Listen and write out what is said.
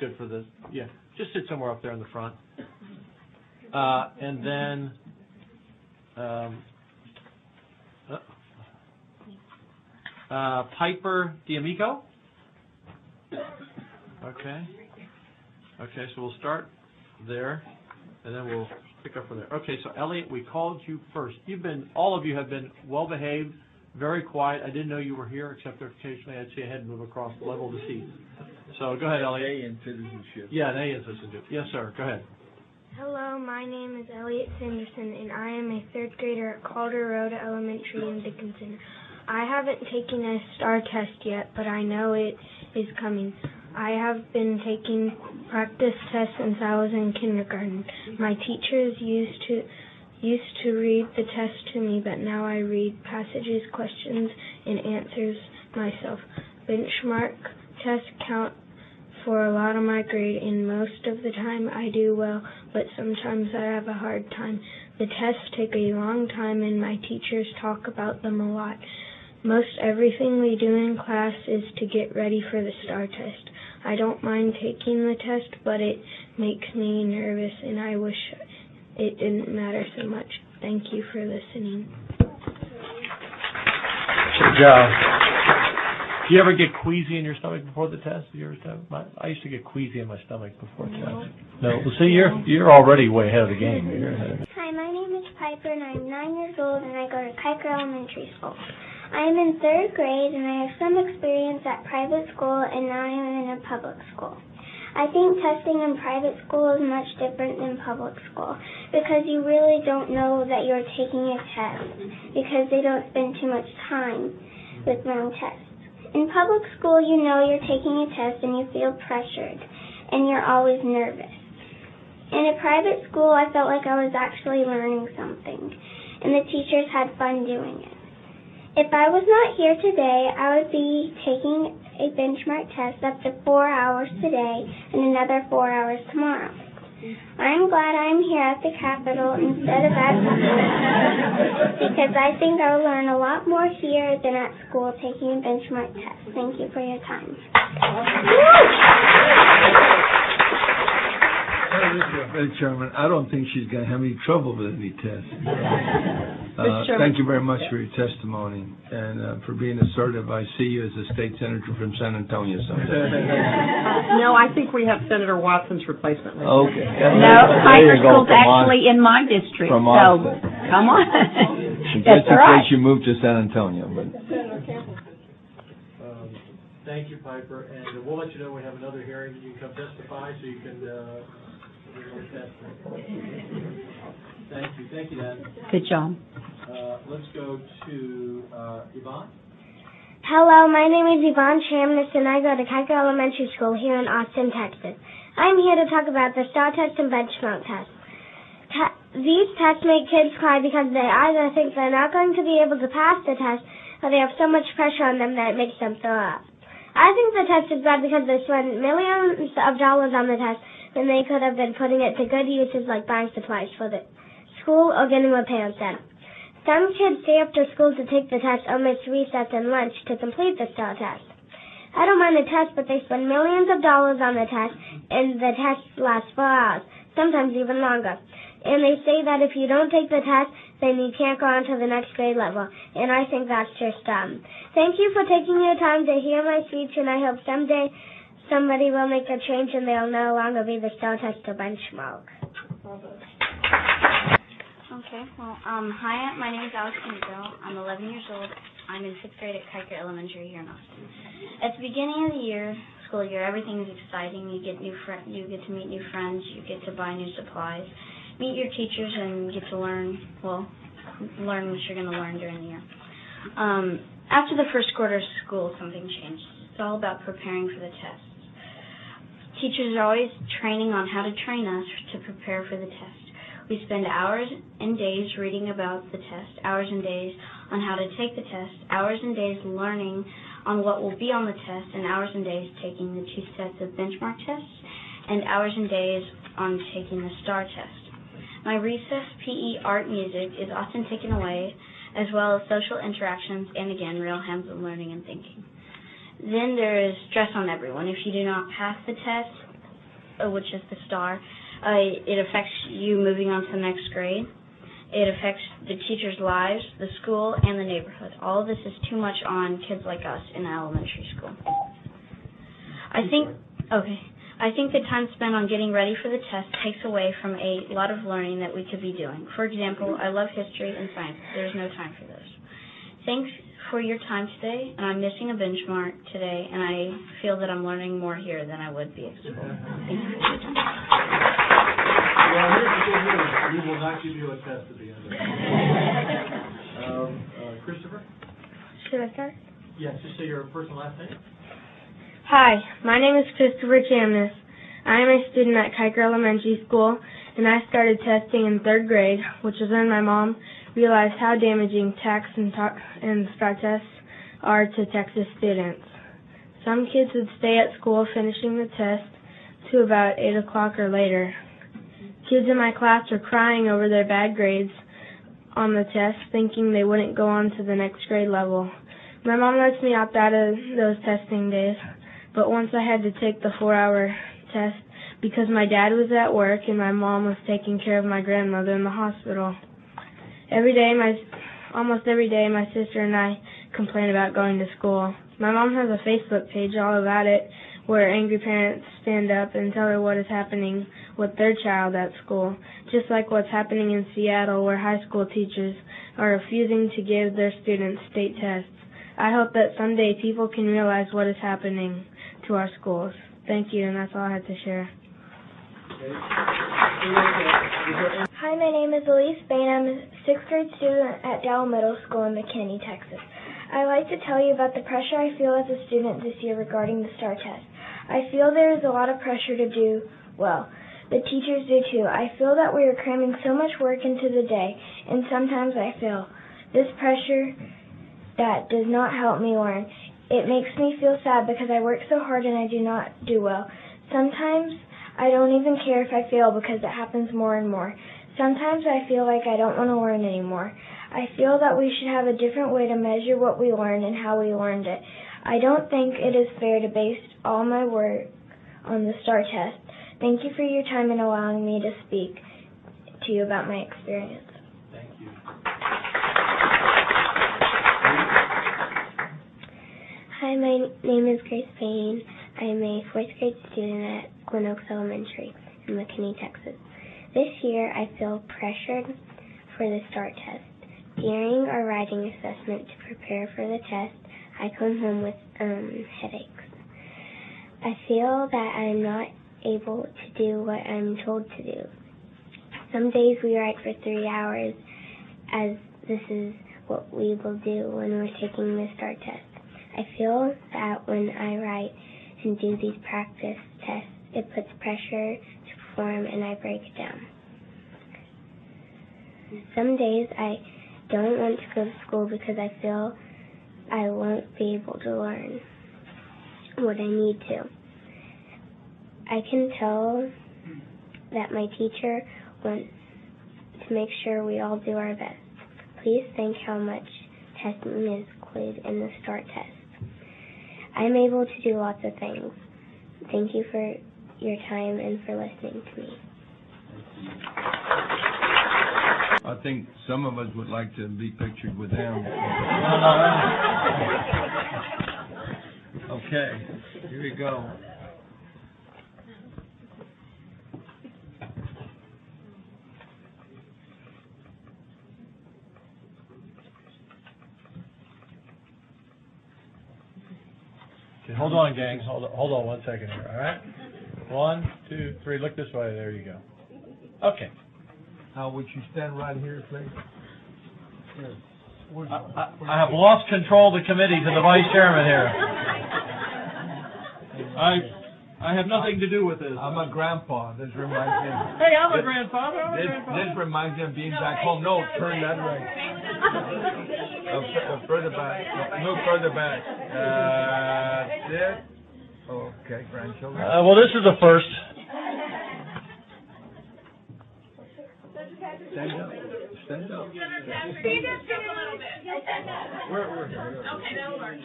good for this. Yeah, just sit somewhere up there in the front. And then Piper D'Amico. Okay. Okay, so we'll start there, and then we'll pick up from there. Okay, so Elliot, we called you first. All of you have been well behaved, very quiet. I didn't know you were here, except occasionally I'd see a head move across the level of the seat. So go ahead, Elliot. A in citizenship. Yeah, an A in citizenship. Yes, sir. Go ahead. Hello, my name is Elliot Sanderson, and I am a third grader at Calder Road Elementary in Dickinson. I haven't taken a STAR test yet, but I know it is coming. I have been taking practice tests since I was in kindergarten. My teachers used to read the test to me, but now I read passages, questions, and answers myself. Benchmark tests count for a lot of my grade, and most of the time I do well, but sometimes I have a hard time. The tests take a long time, and my teachers talk about them a lot. Most everything we do in class is to get ready for the STAR test. I don't mind taking the test, but it makes me nervous, and I wish it didn't matter so much. Thank you for listening. Good job. Do you ever get queasy in your stomach before the test? I used to get queasy in my stomach before tests. No, well, see, you're already way ahead of the game. Hi, my name is Piper, and I'm 9 years old, and I go to Kiker Elementary School. I am in 3rd grade, and I have some experience at private school, and now I am in a public school. I think testing in private school is much different than public school because you really don't know that you're taking a test because they don't spend too much time with long tests. In public school, you know you're taking a test and you feel pressured, and you're always nervous. In a private school, I felt like I was actually learning something, and the teachers had fun doing it. If I was not here today, I would be taking a benchmark test up to 4 hours today and another 4 hours tomorrow. I'm glad I'm here at the Capitol instead of at school because I think I'll learn a lot more here than at school taking a benchmark test. Thank you for your time. Madam Chairman, I don't think she's going to have any trouble with any tests. Thank you very much for your testimony and for being assertive. I see you as a state senator from San Antonio someday. No, I think we have Senator Watson's replacement. Okay. No, Kiker School's actually in my district, from so Austin. come on. Just in right. case you move to San Antonio. But. Thank you, Piper, and we'll let you know we have another hearing. You can come testify, so you can. Thank you, Dad. Good job. Let's go to Yvonne. Hello, my name is Yvonne Chamness, and I go to Kiker Elementary School here in Austin, Texas. I'm here to talk about the STAR test and benchmark test. These tests make kids cry because they either think they're not going to be able to pass the test, or they have so much pressure on them that it makes them throw up. I think the test is bad because they spend millions of dollars on the test when they could have been putting it to good uses like buying supplies for the school or getting repairs done. Some kids stay after school to take the test or miss recess and lunch to complete the STAR test. I don't mind the test, but they spend millions of dollars on the test, and the test lasts 4 hours, sometimes even longer. And they say that if you don't take the test, then you can't go on to the next grade level, and I think that's just dumb. Thank you for taking your time to hear my speech, and I hope someday somebody will make a change and they'll no longer be the STAR test or benchmark. Okay, well, hi, my name is Alex Canito. I'm 11 years old. I'm in 6th grade at Kiker Elementary here in Austin. At the beginning of the school year, everything is exciting. You get to meet new friends. You get to buy new supplies, meet your teachers, and get to learn what you're going to learn during the year. After the first quarter of school, something changed. It's all about preparing for the tests. Teachers are always training on how to train us to prepare for the test. We spend hours and days reading about the test, hours and days on how to take the test, hours and days learning on what will be on the test, and hours and days taking the 2 sets of benchmark tests, and hours and days on taking the STAR test. My recess, PE, art, music is often taken away, as well as social interactions and, again, real hands-on learning and thinking. Then there is stress on everyone. If you do not pass the test, which is the STAR. It affects you moving on to the next grade. It affects the teachers' lives, the school, and the neighborhood. All of this is too much on kids like us in elementary school. I think the time spent on getting ready for the test takes away from a lot of learning that we could be doing. For example, I love history and science. There's no time for those. Thanks for your time today, and I'm missing a benchmark today, and I feel that I'm learning more here than I would be at school. Thank you for your time. Well, here's the good news. We will not give you a test at the end of it. Christopher? Should I start? Yes, just say your first and last name. Hi, my name is Christopher Chamness. I am a student at Kiker Elementary School, and I started testing in 3rd grade, which is when my mom realized how damaging TAKS and STAR tests are to Texas students. Some kids would stay at school finishing the test to about 8 o'clock or later. Kids in my class were crying over their bad grades on the test, thinking they wouldn't go on to the next grade level. My mom lets me opt out of those testing days, but once I had to take the 4-hour test because my dad was at work and my mom was taking care of my grandmother in the hospital. Almost every day, my sister and I complain about going to school. My mom has a Facebook page all about it, where angry parents stand up and tell her what is happening with their child at school, just like what's happening in Seattle, where high school teachers are refusing to give their students state tests. I hope that someday people can realize what is happening to our schools. Thank you, and that's all I had to share. Hi, my name is Elise Bain. I'm a 6th grade student at Dowell Middle School in McKinney, Texas. I'd like to tell you about the pressure I feel as a student this year regarding the STAR test. I feel there is a lot of pressure to do well. The teachers do too. I feel that we are cramming so much work into the day, and sometimes I feel this pressure that does not help me learn. It makes me feel sad because I work so hard and I do not do well. Sometimes I don't even care if I fail because it happens more and more. Sometimes I feel like I don't want to learn anymore. I feel that we should have a different way to measure what we learn and how we learned it. I don't think it is fair to base all my work on the STAR test. Thank you for your time and allowing me to speak to you about my experience. Thank you. Hi, my name is Grace Payne. I am a 4th grade student at Glen Oaks Elementary in McKinney, Texas. This year, I feel pressured for the STAR test. During our writing assessment to prepare for the test, I come home with headaches. I feel that I'm not able to do what I'm told to do. Some days we write for 3 hours, as this is what we will do when we're taking the STAR test. I feel that when I write and do these practice tests, it puts pressure to perform and I break down. Some days I don't want to go to school because I feel I won't be able to learn what I need to. I can tell that my teacher wants to make sure we all do our best. Please think how much testing is included in the STAR test. I'm able to do lots of things. Thank you for your time and for listening to me. I think some of us would like to be pictured with him. Okay, here we go. Okay, hold on, gangs. Hold on 1 second here, all right? 1, 2, 3. Look this way. There you go. Okay. Now, would you stand right here, please? I have lost control of the committee to the vice chairman here. I have nothing to do with this. I'm a grandpa. This reminds me. Hey, I'm a grandfather. This reminds me of being back home. No, turn that way. Further back. Move further back. That's it. Okay, grandchildren. Well, this is a first. Stand up. Stand up. Stand up just a little bit. We're here. Okay, that'll work.